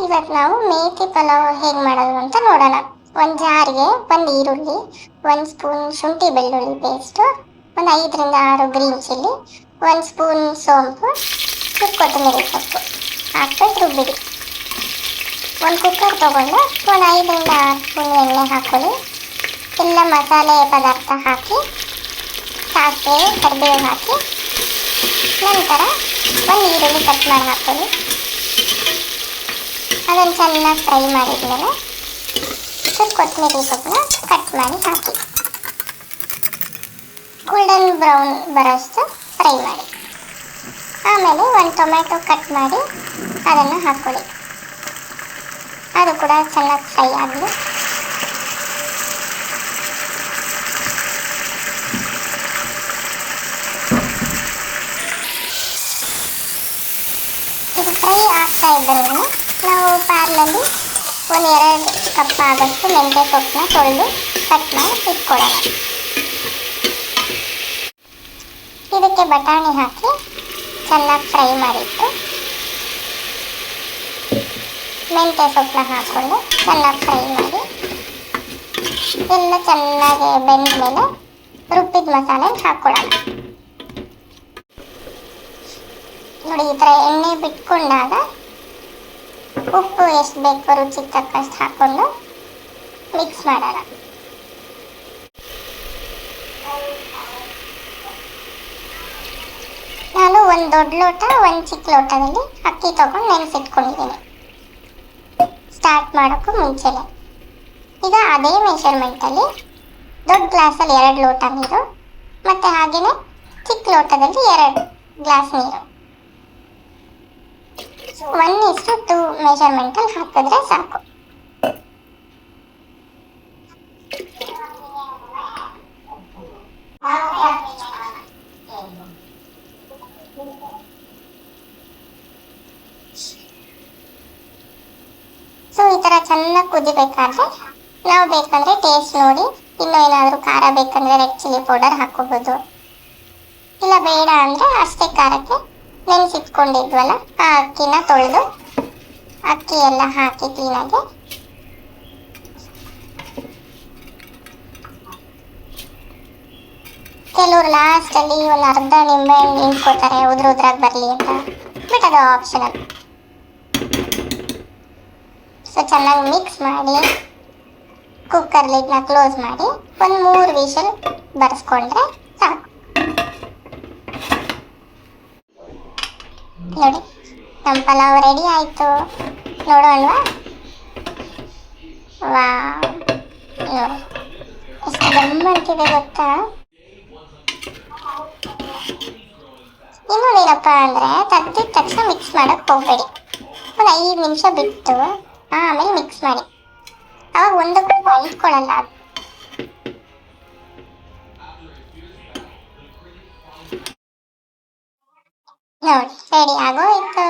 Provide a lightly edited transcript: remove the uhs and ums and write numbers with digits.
ಇವತ್ತು ನಾವು ಮೇಥಿ ಪಲಾವ್ ಹೇಗೆ ಮಾಡೋದು ಅಂತ ನೋಡೋಣ. ಒಂದು ಜಾರಿಗೆ ಒಂದು ಈರುಳ್ಳಿ, ಒಂದು ಸ್ಪೂನ್ ಶುಂಠಿ ಬೆಳ್ಳುಳ್ಳಿ ಪೇಸ್ಟು, ಒಂದು 5ರಿಂದ 6 ಗ್ರೀನ್ ಚಿಲ್ಲಿ, ಒಂದು ಸ್ಪೂನ್ ಸೋಂಪು, ಕೊತ್ತಂಬರಿ ಸೊಪ್ಪು ಹಾಕ್ಬಿಟ್ಟು ರುಬ್ಬಿಡಿ. ಒಂದು ಕುಕ್ಕರ್ ತೊಗೊಂಡು ಒಂದು 5ರಿಂದ 6 ಸ್ಪೂನ್ ಎಣ್ಣೆ ಹಾಕ್ಕೊಳ್ಳಿ. ಎಲ್ಲ ಮಸಾಲೆ ಪದಾರ್ಥ ಹಾಕಿ, ಸಾಸಿವೆ ಕರಿಬೇವು ಹಾಕಿ, ನಂತರ ಒಂದು ಈರುಳ್ಳಿ ಕಟ್ ಮಾಡಿ ಹಾಕ್ಕೊಳ್ಳಿ. ಅದನ್ನು ಚೆನ್ನಾಗಿ ಫ್ರೈ ಮಾಡಿದ್ಮೇಲೆ ಸ್ವಲ್ಪ ಕೊತ್ತಂಬರಿ ಸೊಪ್ಪನ್ನ ಕಟ್ ಮಾಡಿ ಹಾಕಿ, ಗೋಲ್ಡನ್ ಬ್ರೌನ್ ಬರೋಷ್ಟು ಫ್ರೈ ಮಾಡಿ. ಆಮೇಲೆ ಒಂದು ಟೊಮೆಟೊ ಕಟ್ ಮಾಡಿ ಅದನ್ನು ಹಾಕ್ಕೊಳ್ಳಿ. ಅದು ಕೂಡ ಚೆನ್ನಾಗಿ ಫ್ರೈ ಆಗಲಿ. ಇದು ಫ್ರೈ ಆಗ್ತಾ ಇದ್ದಂಗೆ ನಾವು ಪ್ಯಾನ್ನಲ್ಲಿ ಒಂದು 2 ಕಪ್ ಆಗೋಷ್ಟು ಮೆಂತ್ಯ ಸೊಪ್ಪನ್ನ ತೊಳೆದು ಕಟ್ ಮಾಡಿ ಇಟ್ಕೊಳ್ಳೋಣ. ಇದಕ್ಕೆ ಬಟಾಣಿ ಹಾಕಿ ಚೆನ್ನಾಗಿ ಫ್ರೈ ಮಾಡಿಟ್ಟು ಮೆಂತ್ಯ ಸೊಪ್ಪನ್ನ ಹಾಕ್ಕೊಂಡು ಚೆನ್ನಾಗಿ ಫ್ರೈ ಮಾಡಿ, ಎಲ್ಲ ಚೆನ್ನಾಗಿ ಬೆಂದ ಮೇಲೆ ರುಬ್ಬಿದ ಮಸಾಲೆ ಹಾಕ್ಕೊಳ್ಳೋಣ. ನೋಡಿ, ಈ ಥರ ಎಣ್ಣೆ ಬಿಟ್ಕೊಂಡಾಗ ಉಪ್ಪು ಎಷ್ಟು ಬೇಕು ರುಚಿಗೆ ತಕ್ಕಷ್ಟು ಹಾಕ್ಕೊಂಡು ಮಿಕ್ಸ್ ಮಾಡೋಣ. ನಾನು ಒಂದು ದೊಡ್ಡ ಲೋಟ, ಒಂದು ಚಿಕ್ಕ ಲೋಟದಲ್ಲಿ ಅಕ್ಕಿ ತೊಗೊಂಡು ನೆನೆಸಿಟ್ಕೊಂಡಿದ್ದೀನಿ ಸ್ಟಾರ್ಟ್ ಮಾಡೋಕ್ಕೂ ಮುಂಚೆನೆ. ಈಗ ಅದೇ ಮೆಷರ್ಮೆಂಟಲ್ಲಿ ದೊಡ್ಡ ಗ್ಲಾಸಲ್ಲಿ 2 ಲೋಟ ನೀರು, ಮತ್ತು ಹಾಗೆಯೇ ಚಿಕ್ಕ ಲೋಟದಲ್ಲಿ 2 ಗ್ಲಾಸ್ ನೀರು, 1:2 ಮೆಷರ್ಮೆಂಟಲ್ಲಿ ಹಾಕಿದ್ರೆ ಸಾಕು. ಸೊ ಈ ಥರ ಚೆನ್ನಾಗಿ ಕುದಿಬೇಕಾದ್ರೆ ನಾವು ಬೇಕಂದರೆ ಟೇಸ್ಟ್ ನೋಡಿ ಇನ್ನೂ ಏನಾದರೂ ಖಾರ ಬೇಕಂದರೆ ರೆಡ್ ಚಿಲ್ಲಿ ಪೌಡರ್ ಹಾಕ್ಕೋಬೋದು. ಇಲ್ಲ ಬೇಡ ಅಂದರೆ ಅಷ್ಟೇ ಖಾರಕ್ಕೆ ನೆನೆಸಿಟ್ಕೊಂಡಿದ್ವಲ್ಲ ಆ ಅಕ್ಕಿನ ತೊಳೆದು ಅಕ್ಕಿ ಎಲ್ಲ ಹಾಕಿ ಕ್ಲೀನಾಗಿ ಕೆಲವರು ಲಾಸ್ಟಲ್ಲಿ ಒಂದು ಅರ್ಧ ನಿಂಬೆಹಣ್ಣು ಹಿಂಡ್ಕೋತಾರೆ ಉದ್ರಾಗಿ ಬರಲಿ ಅಂತ, ಬಟ್ ಅದು ಆಪ್ಷನಲ್. ಸೊ ಚೆನ್ನಾಗಿ ಮಿಕ್ಸ್ ಮಾಡಿ ಕುಕ್ಕರ್ ಲಿಡ್ನ ಕ್ಲೋಸ್ ಮಾಡಿ ಒಂದು 3 ವಿಷಲ್ ಬರೆಸ್ಕೊಂಡ್ರೆ ಸಾಕು. ನೋಡಿ, ನಮ್ಮ ಪಲಾವ್ ರೆಡಿ ಆಯಿತು. ನೋಡೋಣವಾ? ವಾ, ನೋಡಿ ಎಷ್ಟು ಗಮ್ಮಂತಿದೆ ಗೊತ್ತಾ. ಇನ್ನೊಂದೇನಪ್ಪ ಅಂದರೆ ತೆಗ್ದಿದ ತಕ್ಷಣ ಮಿಕ್ಸ್ ಮಾಡೋಕ್ಕೆ ಹೋಗಬೇಡಿ. ಒಂದು 5 ನಿಮಿಷ ಬಿಟ್ಟು ಆಮೇಲೆ ಮಿಕ್ಸ್ ಮಾಡಿ, ಅವಾಗ ಒಂದಕ್ಕೂ ಅಂಟ್ಕೊಳ್ಳಲ್ಲ. ನೋಡಿ, ರೆಡಿ ಆಗೋಯ್ತು.